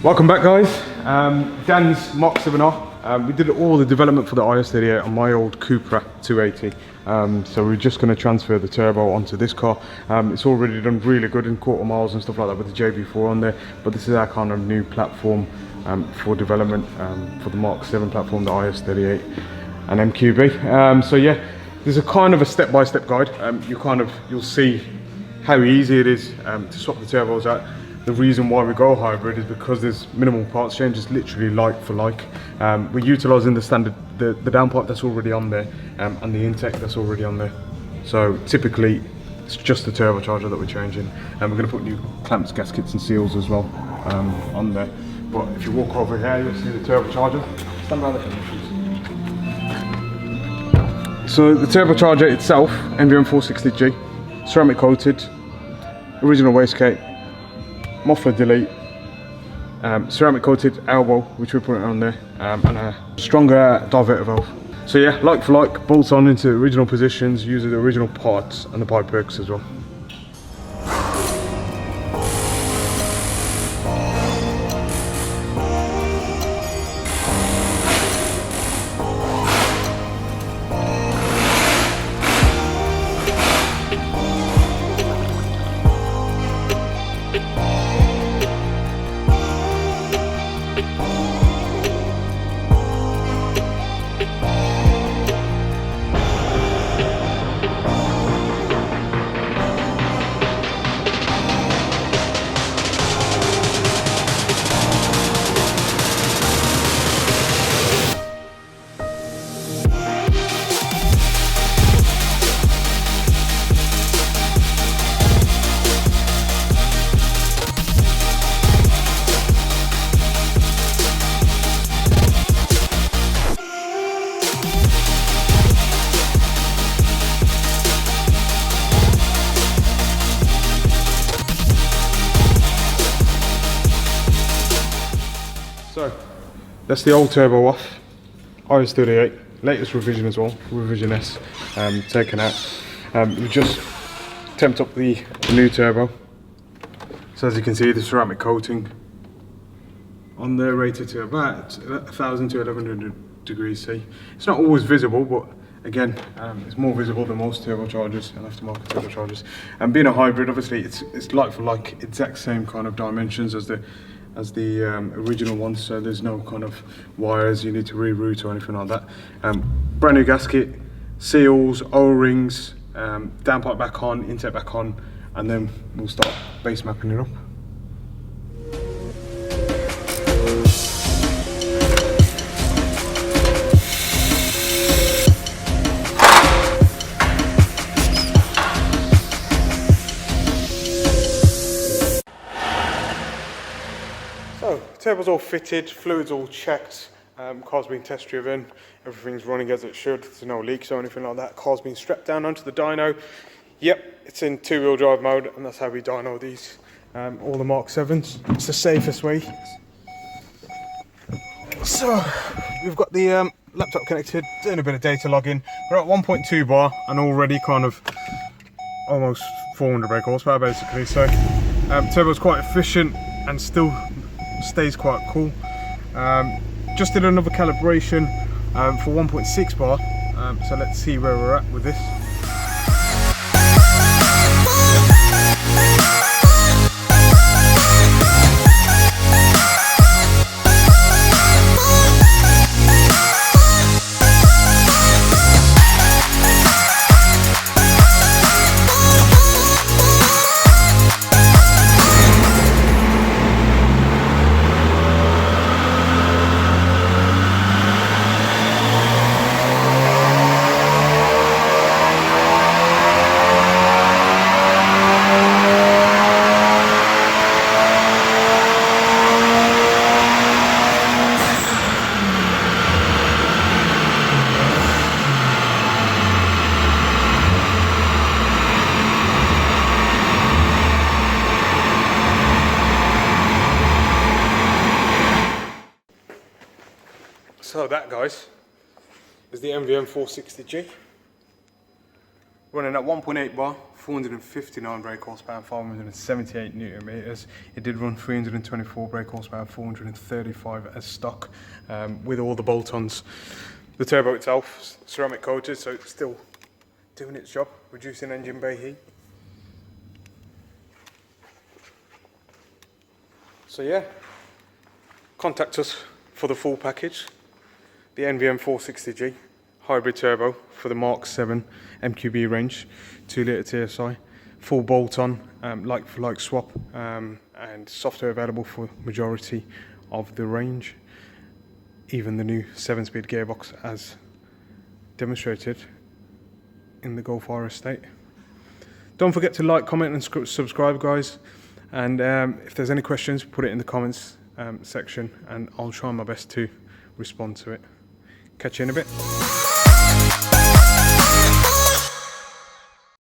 Welcome back, guys. Dan's Mark 7R. We did all the development for the IS38 on my old Cupra 280. So we're just going to transfer the turbo onto this car. It's already done really good in quarter miles and stuff like that with the JB4 on there. But this is our kind of new platform for development for the Mark 7 platform, the IS38 and MQB. So yeah, there's a kind of a step-by-step guide. You'll see how easy it is to swap the turbos out. The reason why we go hybrid is because there's minimal parts change, it's literally like for like. We're utilising the standard, the downpipe that's already on there and the intake that's already on there. So typically it's just the turbocharger that we're changing, and we're going to put new clamps, gaskets and seals as well on there. But if you walk over here, you'll see the turbocharger. Stand by the camera. So the turbocharger itself, NVM460G, ceramic coated, original wastegate, muffler delete, ceramic coated elbow, which we're putting on there, and a stronger diverter valve. So yeah, like for like, bolts on into original positions, using the original parts and the pipe perks as well. So that's the old turbo off, IS38, latest revision as well, revision S, taken out. We just temped up the new turbo. So as you can see, the ceramic coating on there rated to about 1000 to 1100 degrees C. It's not always visible, but again, it's more visible than most turbochargers and aftermarket turbochargers. And being a hybrid, obviously it's like for like, exact same kind of dimensions as the original ones, so there's no kind of wires you need to reroute or anything like that. Brand new gasket, seals, O-rings, downpipe back on, intake back on, and then we'll start base mapping it up. So, turbo's all fitted, fluids all checked, car's been test driven, everything's running as it should, there's no leaks or anything like that. Car's been strapped down onto the dyno. Yep, it's in two-wheel drive mode, and that's how we dyno these, all the Mark 7s. It's the safest way. So, we've got the laptop connected, doing a bit of data logging. We're at 1.2 bar and already kind of almost 400 brake horsepower basically. So, turbo's quite efficient and still stays quite cool. Just did another calibration for 1.6 bar, so let's see where we're at with this. So that, guys, is the NVM460G. Running at 1.8 bar, 459 brake horsepower, 578 newton meters. It did run 324 brake horsepower, 435 as stock, with all the bolt-ons. The turbo itself, ceramic coated, so it's still doing its job, reducing engine bay heat. So yeah, contact us for the full package. The NVM460G hybrid turbo for the Mark 7 MQB range, 2 litre TSI, full bolt-on, like for like swap, and software available for majority of the range. Even the new 7-speed gearbox as demonstrated in the Golf R Estate. Don't forget to like, comment and subscribe, guys, and if there's any questions, put it in the comments section and I'll try my best to respond to it. Catch you in a bit.